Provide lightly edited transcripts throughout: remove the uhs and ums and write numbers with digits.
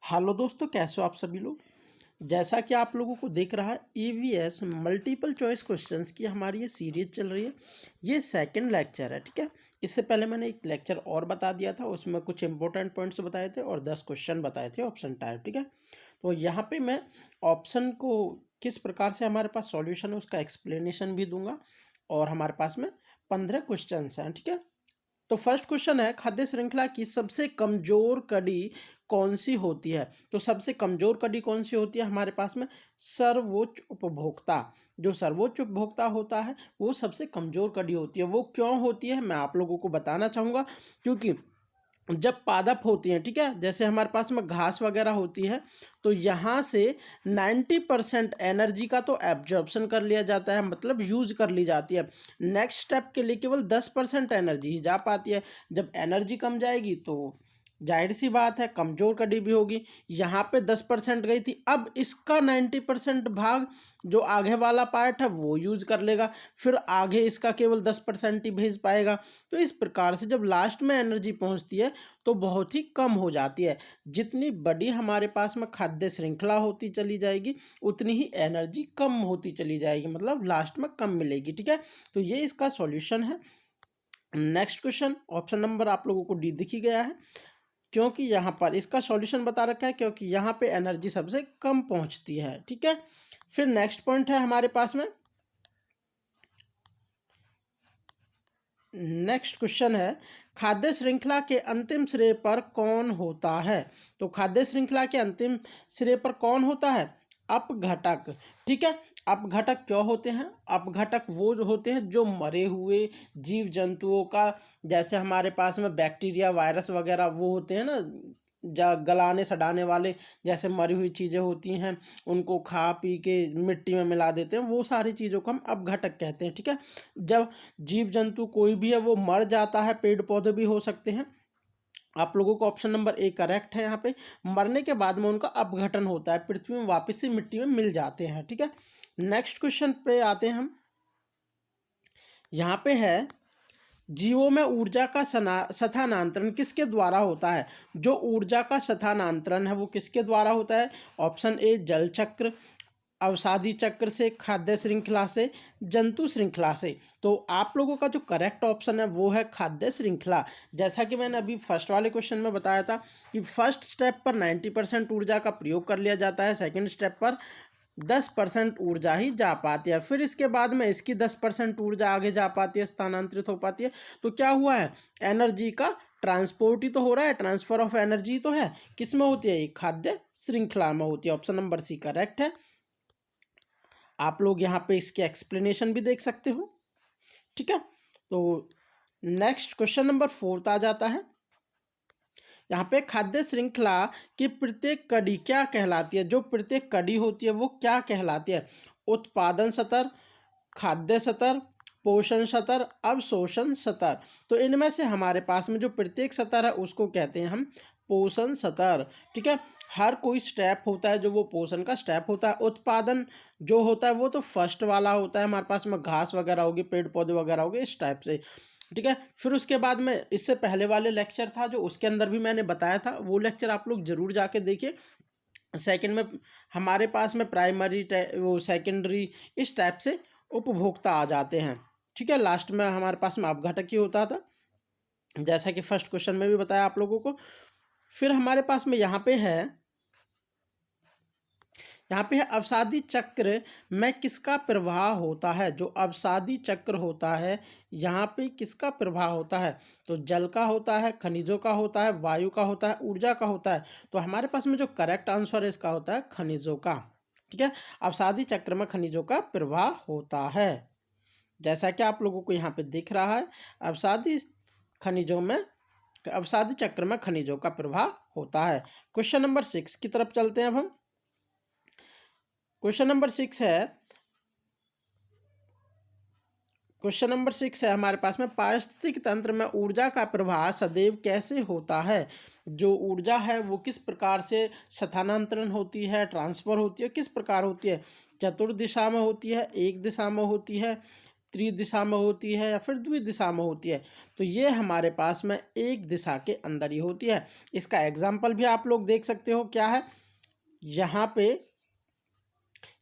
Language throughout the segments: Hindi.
हेलो दोस्तों, कैसे हो आप सभी लोग। जैसा कि आप लोगों को दिख रहा है, ईवीएस मल्टीपल चॉइस क्वेश्चंस की हमारी ये सीरीज चल रही है। ये सेकंड लेक्चर है, ठीक है। इससे पहले मैंने एक लेक्चर और बता दिया था, उसमें कुछ इंपॉर्टेंट पॉइंट्स बताए थे और 10 क्वेश्चन बताए थे ऑप्शन टाइप, ठीक है। तो यहाँ पे मैं ऑप्शन को किस प्रकार से हमारे पास सॉल्यूशन है उसका एक्सप्लेनेशन भी दूंगा, और हमारे पास में 15 क्वेश्चन हैं, ठीक है। तो फर्स्ट क्वेश्चन है, खाद्य श्रृंखला की सबसे कमजोर कड़ी कौन सी होती है। तो सबसे कमजोर कड़ी कौन सी होती है हमारे पास में, सर्वोच्च उपभोक्ता। जो सर्वोच्च उपभोक्ता होता है वो सबसे कमजोर कड़ी होती है। वो क्यों होती है मैं आप लोगों को बताना चाहूँगा। क्योंकि जब पादप होती हैं, ठीक है, जैसे हमारे पास में घास वगैरह होती है, तो यहाँ से 90% एनर्जी का तो एब्जॉर्प्शन कर लिया जाता है, मतलब यूज कर ली जाती है। नेक्स्ट स्टेप के लिए केवल 10% एनर्जी ही जा पाती है। जब एनर्जी कम जाएगी तो जाहिर सी बात है कमजोर कड़ी भी होगी। यहाँ पे 10% गई थी, अब इसका 90% भाग जो आगे वाला पार्ट है वो यूज कर लेगा, फिर आगे इसका केवल 10% ही भेज पाएगा। तो इस प्रकार से जब लास्ट में एनर्जी पहुंचती है तो बहुत ही कम हो जाती है। जितनी बड़ी हमारे पास में खाद्य श्रृंखला होती चली जाएगी उतनी ही एनर्जी कम होती चली जाएगी, मतलब लास्ट में कम मिलेगी, ठीक है। तो ये इसका सॉल्यूशन है। नेक्स्ट क्वेश्चन, ऑप्शन नंबर आप लोगों को डी दिख ही गया है, क्योंकि यहाँ पर इसका सॉल्यूशन बता रखा है, क्योंकि यहाँ पे एनर्जी सबसे कम पहुँचती है, ठीक है। फिर नेक्स्ट पॉइंट है हमारे पास में, नेक्स्ट क्वेश्चन है, खाद्य श्रृंखला के अंतिम सिरे पर कौन होता है। तो खाद्य श्रृंखला के अंतिम सिरे पर कौन होता है, अपघटक, ठीक है। अपघटक क्यों होते हैं, अपघटक वो जो होते हैं जो मरे हुए जीव जंतुओं का, जैसे हमारे पास में बैक्टीरिया वायरस वगैरह वो होते हैं ना, गलाने सड़ाने वाले, जैसे मरी हुई चीज़ें होती हैं उनको खा पी के मिट्टी में मिला देते हैं, वो सारी चीज़ों को हम अपघटक कहते हैं, ठीक है। जब जीव जंतु कोई भी है वो मर जाता है, पेड़ पौधे भी हो सकते हैं। आप लोगों को ऑप्शन नंबर ए करेक्ट है। यहाँ पे मरने के बाद में उनका अपघटन होता है, पृथ्वी में वापस से मिट्टी में मिल जाते हैं, ठीक है। नेक्स्ट क्वेश्चन पे आते हैं हम। यहाँ पे है, जीवों में ऊर्जा का स्थानांतरण किसके द्वारा होता है। जो ऊर्जा का स्थानांतरण है वो किसके द्वारा होता है। ऑप्शन ए जल चक्र, अवसादी चक्र से, खाद्य श्रृंखला से, जंतु श्रृंखला से। तो आप लोगों का जो करेक्ट ऑप्शन है वो है खाद्य श्रृंखला। जैसा कि मैंने अभी फर्स्ट वाले क्वेश्चन में बताया था कि फर्स्ट स्टेप पर 90% ऊर्जा का प्रयोग कर लिया जाता है, सेकंड स्टेप पर 10% ऊर्जा ही जा पाती है, फिर इसके बाद में इसकी 10% ऊर्जा आगे जा पाती है, स्थानांतरित हो पाती है। तो क्या हुआ है, एनर्जी का ट्रांसपोर्ट ही तो हो रहा है, ट्रांसफर ऑफ एनर्जी तो है, किस में होती है, ये खाद्य श्रृंखला में होती है। ऑप्शन नंबर सी करेक्ट है। आप लोग यहाँ पे इसके एक्सप्लेनेशन भी देख सकते हो, ठीक है। तो नेक्स्ट क्वेश्चन नंबर 4 आ जाता है। यहाँ पे खाद्य श्रृंखला की प्रत्येक कड़ी क्या कहलाती है। जो प्रत्येक कड़ी होती है वो क्या कहलाती है। उत्पादन सतर, खाद्य सतर, पोषण सतर, अवशोषण सतर। तो इनमें से हमारे पास में जो प्रत्येक सतर है उसको कहते हैं हम पोषण सतर, ठीक है। हर कोई स्टेप होता है जो वो पोषण का स्टेप होता है। उत्पादन जो होता है वो तो फर्स्ट वाला होता है, हमारे पास में घास वगैरह होगी, पेड़ पौधे वगैरह होंगे, इस टाइप से, ठीक है। फिर उसके बाद में इससे पहले वाले लेक्चर था जो, उसके अंदर भी मैंने बताया था, वो लेक्चर आप लोग जरूर जाके देखिए। सेकंड में हमारे पास में प्राइमरी वो सेकेंडरी इस टाइप से उपभोक्ता आ जाते हैं, ठीक है। लास्ट में हमारे पास में अपघटक ही होता था, जैसा कि फर्स्ट क्वेश्चन में भी बताया आप लोगों को। फिर हमारे पास में यहाँ पे है, यहाँ पे है अवसादी चक्र में किसका प्रवाह होता है। जो अवसादी चक्र होता है यहाँ पे किसका प्रवाह होता है। तो जल का होता है, खनिजों का होता है, वायु का होता है, ऊर्जा का होता है। तो हमारे पास में जो करेक्ट आंसर है इसका होता है खनिजों का, ठीक है। अवसादी चक्र में खनिजों का प्रवाह होता है, जैसा कि आप लोगों को यहाँ पे दिख रहा है। अवसादी खनिजों में, अवसादी चक्र में खनिजों का प्रवाह होता है। क्वेश्चन नंबर 6 की तरफ चलते हैं अब हम। क्वेश्चन नंबर 6 है, क्वेश्चन नंबर 6 है हमारे पास में, पारिस्थितिक तंत्र में ऊर्जा का प्रवाह सदैव कैसे होता है। जो ऊर्जा है वो किस प्रकार से स्थानांतरण होती है, ट्रांसफर होती है, किस प्रकार होती है। चतुर्दिशा में होती है, एक दिशा में होती है, त्रिदिशा में होती है या फिर द्विदिशा में होती है? तो ये हमारे पास में एक दिशा के अंदर ही होती है। इसका एग्जाम्पल भी आप लोग देख सकते हो, क्या है यहाँ पे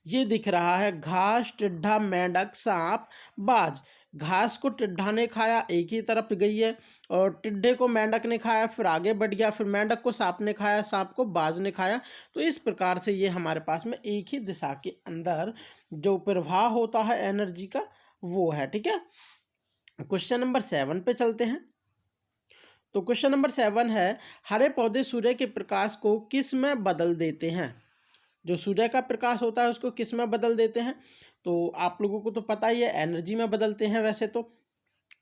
ये दिख रहा है, घास, टिड्ढा, मेंढक, सांप, बाज। घास को टिड्ढा ने खाया, एक ही तरफ गई है, और टिड्ढे को मेंढक ने खाया, फिर आगे बढ़ गया, फिर मेंढक को सांप ने खाया, सांप को बाज ने खाया। तो इस प्रकार से ये हमारे पास में एक ही दिशा के अंदर जो प्रवाह होता है एनर्जी का, वो है। ठीक है, क्वेश्चन नंबर 7 पे चलते हैं। तो क्वेश्चन नंबर 7 है, हरे पौधे सूर्य के प्रकाश को किस में बदल देते हैं? जो सूर्य का प्रकाश होता है उसको किस में बदल देते हैं? तो आप लोगों को तो पता ही है, एनर्जी में बदलते हैं वैसे तो।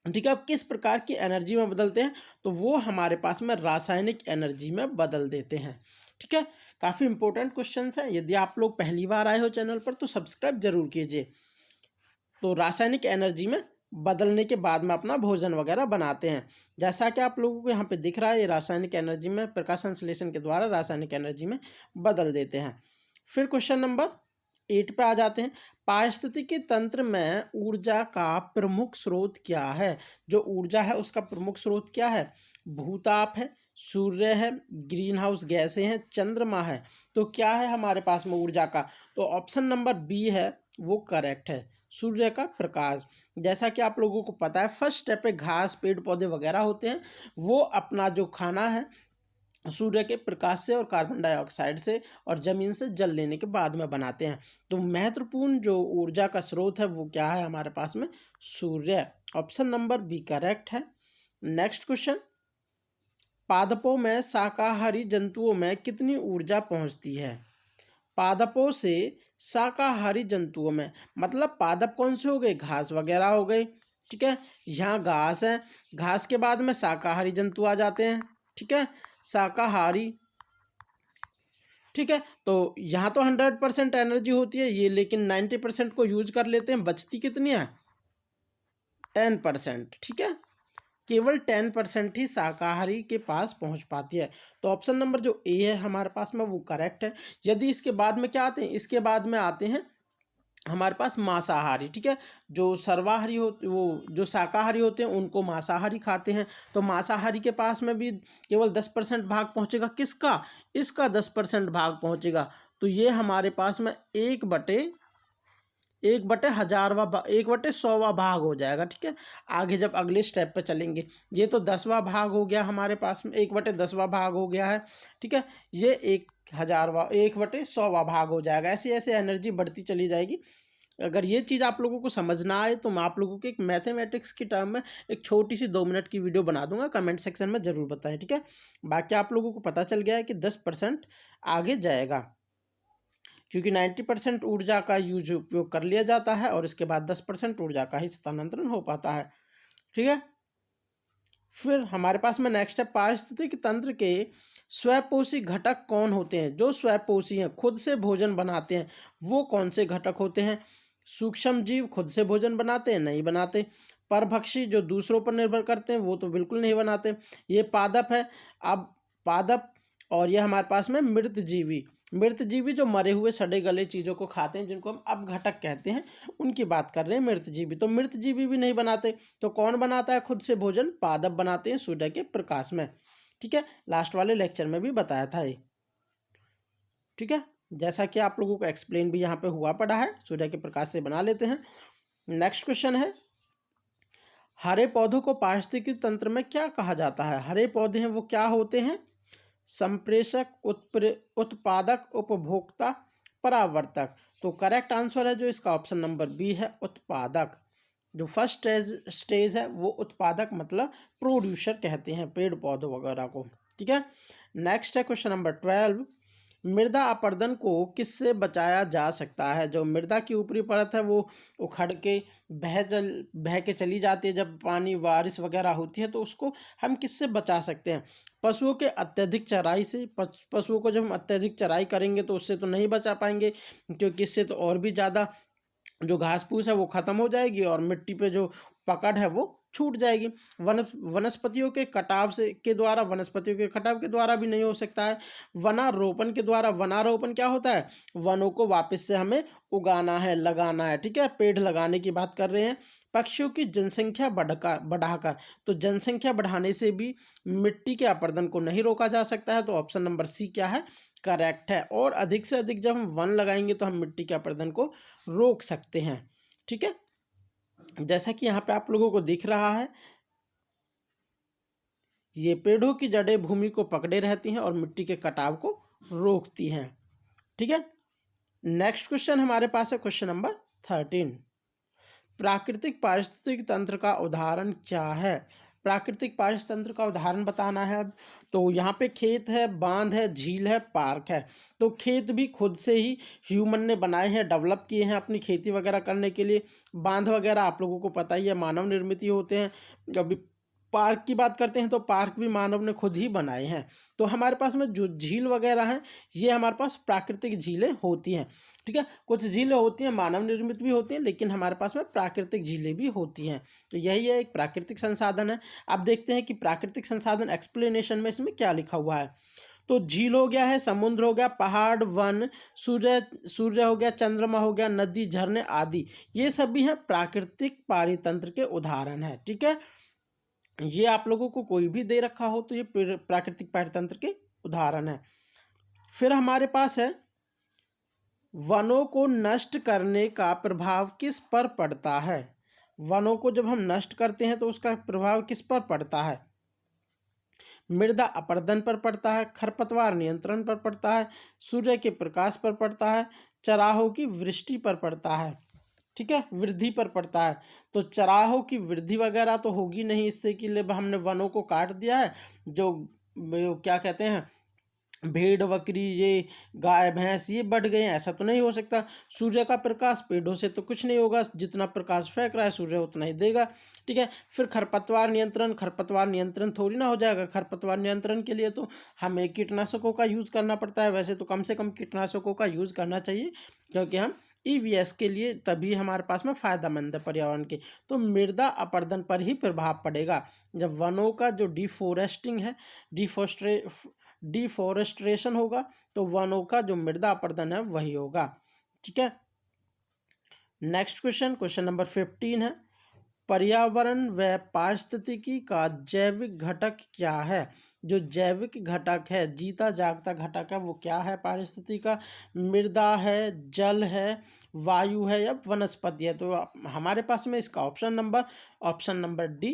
ठीक है, अब किस प्रकार की एनर्जी में बदलते हैं? तो वो हमारे पास में रासायनिक एनर्जी में बदल देते हैं। ठीक है, काफ़ी इंपॉर्टेंट क्वेश्चन है। यदि आप लोग पहली बार आए हो चैनल पर तो सब्सक्राइब जरूर कीजिए। तो रासायनिक एनर्जी में बदलने के बाद में अपना भोजन वगैरह बनाते हैं। जैसा कि आप लोगों को यहाँ पे दिख रहा है, ये रासायनिक एनर्जी में प्रकाश संश्लेषण के द्वारा रासायनिक एनर्जी में बदल देते हैं। फिर क्वेश्चन नंबर 8 पे आ जाते हैं। पारिस्थितिकी तंत्र में ऊर्जा का प्रमुख स्रोत क्या है? जो ऊर्जा है उसका प्रमुख स्रोत क्या है? भूताप है, सूर्य है, ग्रीन हाउस गैसें हैं, चंद्रमा है। तो क्या है हमारे पास में ऊर्जा का? तो ऑप्शन नंबर बी है वो करेक्ट है, सूर्य का प्रकाश। जैसा कि आप लोगों को पता है, फर्स्ट स्टेप पे घास, पेड़ पौधे वगैरह होते हैं, वो अपना जो खाना है सूर्य के प्रकाश से और कार्बन डाइऑक्साइड से और जमीन से जल लेने के बाद में बनाते हैं। तो महत्वपूर्ण जो ऊर्जा का स्रोत है वो क्या है हमारे पास में? सूर्य। ऑप्शन नंबर बी करेक्ट है। नेक्स्ट क्वेश्चन, पादपों में शाकाहारी जंतुओं में कितनी ऊर्जा पहुंचती है? पादपों से शाकाहारी जंतुओं में मतलब पादप कौन से हो गए? घास वगैरह हो गए। ठीक है, यहाँ घास है, घास के बाद में शाकाहारी जंतु आ जाते हैं। ठीक है, शाकाहारी। ठीक है, तो यहाँ तो 100% एनर्जी होती है ये, लेकिन 90% को यूज कर लेते हैं, बचती कितनी है? 10%। ठीक है, केवल 10% ही शाकाहारी के पास पहुंच पाती है। तो ऑप्शन नंबर जो ए है हमारे पास में वो करेक्ट है। यदि इसके बाद में क्या आते हैं? इसके बाद में आते हैं हमारे पास मांसाहारी। ठीक है, जो सर्वाहारी हो, वो जो शाकाहारी होते हैं उनको मांसाहारी खाते हैं। तो मांसाहारी के पास में भी केवल 10% भाग पहुंचेगा। किसका? इसका 10% भाग पहुंचेगा। तो ये हमारे पास में 1/1000वां भाग हो जाएगा। ठीक है, आगे जब अगले स्टेप पे चलेंगे, ये तो 10वां भाग हो गया हमारे पास में, 1/10वां भाग हो गया है। ठीक है, ये 1/100वां भाग हो जाएगा। ऐसे ऐसे एनर्जी बढ़ती चली जाएगी। अगर ये चीज़ आप लोगों को समझना आए तो मैं आप लोगों को एक मैथमेटिक्स की टर्म में एक छोटी सी 2 मिनट की वीडियो बना दूंगा, कमेंट सेक्शन में ज़रूर बताएं। ठीक है, बाकी आप लोगों को पता चल गया है कि 10% आगे जाएगा, क्योंकि 90% ऊर्जा का यूज उपयोग कर लिया जाता है और इसके बाद 10% ऊर्जा का ही स्थानांतरण हो पाता है। ठीक है, फिर हमारे पास में नेक्स्ट है, पारिस्थितिक तंत्र के स्वपोषी घटक कौन होते हैं? जो स्वपोषी हैं, खुद से भोजन बनाते हैं, वो कौन से घटक होते हैं? सूक्ष्म जीव खुद से भोजन बनाते हैं? नहीं बनाते। परभक्षी जो दूसरों पर निर्भर करते हैं वो तो बिल्कुल नहीं बनाते। ये पादप है। अब पादप और ये हमारे पास में मृत जीवी जो मरे हुए सड़े गले चीज़ों को खाते हैं, जिनको हम अपघटक कहते हैं, उनकी बात कर रहे हैं, मृत जीवी। तो मृत जीवी भी नहीं बनाते। तो कौन बनाता है खुद से भोजन? पादप बनाते हैं सूर्य के प्रकाश में। ठीक है, लास्ट वाले लेक्चर में भी बताया था ये। ठीक है, जैसा कि आप लोगों को एक्सप्लेन भी यहाँ पे हुआ पड़ा है, सूर्य के प्रकाश से बना लेते हैं। नेक्स्ट क्वेश्चन है, हरे पौधों को पारिस्थितिकी तंत्र में क्या कहा जाता है? हरे पौधे हैं वो क्या होते हैं? संप्रेषक, उत्पादक, उपभोक्ता, परावर्तक। तो करेक्ट आंसर है जो इसका ऑप्शन नंबर बी है, उत्पादक। जो फर्स्ट स्टेज है वो उत्पादक मतलब प्रोड्यूसर कहते हैं पेड़ पौधों वगैरह को। ठीक है, नेक्स्ट है क्वेश्चन नंबर 12, मृदा अपरदन को किससे बचाया जा सकता है? जो मृदा की ऊपरी परत है वो उखड़ के बह के चली जाती है जब पानी बारिश वगैरह होती है, तो उसको हम किससे बचा सकते हैं? पशुओं के अत्यधिक चराई से। पशुओं को जब हम अत्यधिक चराई करेंगे तो उससे तो नहीं बचा पाएंगे, क्योंकि इससे तो और भी ज़्यादा जो घास फूस है वो ख़त्म हो जाएगी और मिट्टी पे जो पकड़ है वो छूट जाएगी। वनस्पतियों के कटाव से के द्वारा, वनस्पतियों के कटाव के द्वारा भी नहीं हो सकता है। वनारोपण के द्वारा, वनारोपण क्या होता है, वनों को वापस से हमें उगाना है, लगाना है, ठीक है, पेड़ लगाने की बात कर रहे हैं। पक्षियों की जनसंख्या बढ़ाकर, तो जनसंख्या बढ़ाने से भी मिट्टी के अपरदन को नहीं रोका जा सकता है, तो ऑप्शन नंबर सी क्या है, करेक्ट है। और अधिक से अधिक जब हम वन लगाएंगे तो हम मिट्टी के अपरदन को रोक सकते हैं, ठीक है। जैसा कि यहाँ पे आप लोगों को दिख रहा है, ये पेड़ों की जड़ें भूमि को पकड़े रहती हैं और मिट्टी के कटाव को रोकती हैं, ठीक है। नेक्स्ट क्वेश्चन हमारे पास है क्वेश्चन नंबर 13। प्राकृतिक पारिस्थितिक तंत्र का उदाहरण क्या है। प्राकृतिक पारिस्थितिक तंत्र का उदाहरण बताना है अब। तो यहाँ पे खेत है, बांध है, झील है, पार्क है। तो खेत भी खुद से ही ह्यूमन ने बनाए हैं, डेवलप किए हैं अपनी खेती वगैरह करने के लिए। बांध वगैरह आप लोगों को पता ही है मानव निर्मित ही होते हैं। कभी पार्क की बात करते हैं तो पार्क भी मानव ने खुद ही बनाए हैं। तो हमारे पास में जो झील वगैरह हैं, ये हमारे पास प्राकृतिक झीलें होती हैं, ठीक है। कुछ झीलें होती हैं मानव निर्मित भी होती हैं, लेकिन हमारे पास में प्राकृतिक झीलें भी होती हैं। तो यही है, एक प्राकृतिक संसाधन है। अब देखते हैं कि प्राकृतिक संसाधन एक्सप्लेनेशन में इसमें क्या लिखा हुआ है। तो झील हो गया है, समुद्र हो गया, पहाड़, वन, सूर्य हो गया, चंद्रमा हो गया, नदी, झरने आदि, ये सभी हैं प्राकृतिक पारितंत्र के उदाहरण है, ठीक है। ये आप लोगों को कोई भी दे रखा हो तो ये प्राकृतिक पारितंत्र के उदाहरण है। फिर हमारे पास है, वनों को नष्ट करने का प्रभाव किस पर पड़ता है। वनों को जब हम नष्ट करते हैं तो उसका प्रभाव किस पर पड़ता है। मृदा अपरदन पर पड़ता है, खरपतवार नियंत्रण पर पड़ता है, सूर्य के प्रकाश पर पड़ता है, चराहों की वृष्टि पर पड़ता है, ठीक है, वृद्धि पर पड़ता है। तो चराहों की वृद्धि वगैरह तो होगी नहीं, इससे कि लिए हमने वनों को काट दिया है, जो क्या कहते हैं, भेड़ बकरी, ये गाय भैंस ये बढ़ गए हैं, ऐसा तो नहीं हो सकता। सूर्य का प्रकाश, पेड़ों से तो कुछ नहीं होगा, जितना प्रकाश फेंक रहा है सूर्य उतना ही देगा, ठीक है। फिर खरपतवार नियंत्रण, खरपतवार नियंत्रण थोड़ी ना हो जाएगा। खरपतवार नियंत्रण के लिए तो हमें कीटनाशकों का यूज़ करना पड़ता है। वैसे तो कम से कम कीटनाशकों का यूज़ करना चाहिए, क्योंकि हम ईवीएस के लिए तभी हमारे पास में फ़ायदेमंद है पर्यावरण के। तो मृदा अपरदन पर ही प्रभाव पड़ेगा। जब वनों का जो डिफोरेस्टिंग है, डिफोरेस्ट्रेशन होगा, तो वनों का जो मृदा अपरदन है वही होगा, ठीक है। नेक्स्ट क्वेश्चन, क्वेश्चन नंबर 15 है, पर्यावरण व पारिस्थितिकी का जैविक घटक क्या है। जो जैविक घटक है, जीता जागता घटक है, वो क्या है पारिस्थितिकी का। मृदा है, जल है, वायु है या वनस्पति है। तो हमारे पास में इसका ऑप्शन नंबर डी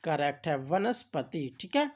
करेक्ट है, वनस्पति, ठीक है।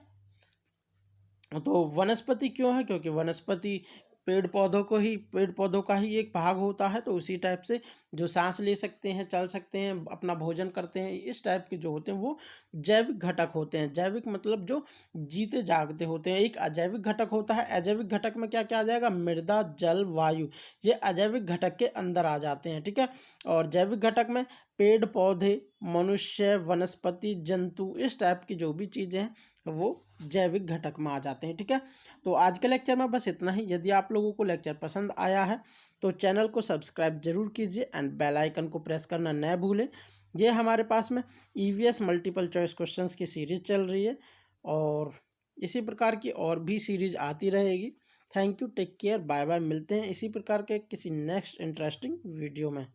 तो वनस्पति क्यों है, क्योंकि वनस्पति पेड़ पौधों का ही एक भाग होता है। तो उसी टाइप से जो सांस ले सकते हैं, चल सकते हैं, अपना भोजन करते हैं, इस टाइप के जो होते हैं वो जैविक घटक होते हैं। जैविक मतलब जो जीते जागते होते हैं। एक अजैविक घटक होता है। अजैविक घटक में क्या क्या आ जाएगा, मृदा, जल, वायु, ये अजैविक घटक के अंदर आ जाते हैं, ठीक है। और जैविक घटक में पेड़ पौधे, मनुष्य, वनस्पति, जंतु, इस टाइप की जो भी चीज़ें हैं वो जैविक घटक में आ जाते हैं, ठीक है। तो आज के लेक्चर में बस इतना ही। यदि आप लोगों को लेक्चर पसंद आया है तो चैनल को सब्सक्राइब जरूर कीजिए एंड बेल आइकन को प्रेस करना न भूलें। ये हमारे पास में ईवीएस मल्टीपल चॉइस क्वेश्चंस की सीरीज़ चल रही है और इसी प्रकार की और भी सीरीज आती रहेगी। Thank you, take care, bye bye. मिलते हैं इसी प्रकार के किसी नेक्स्ट इंटरेस्टिंग वीडियो में।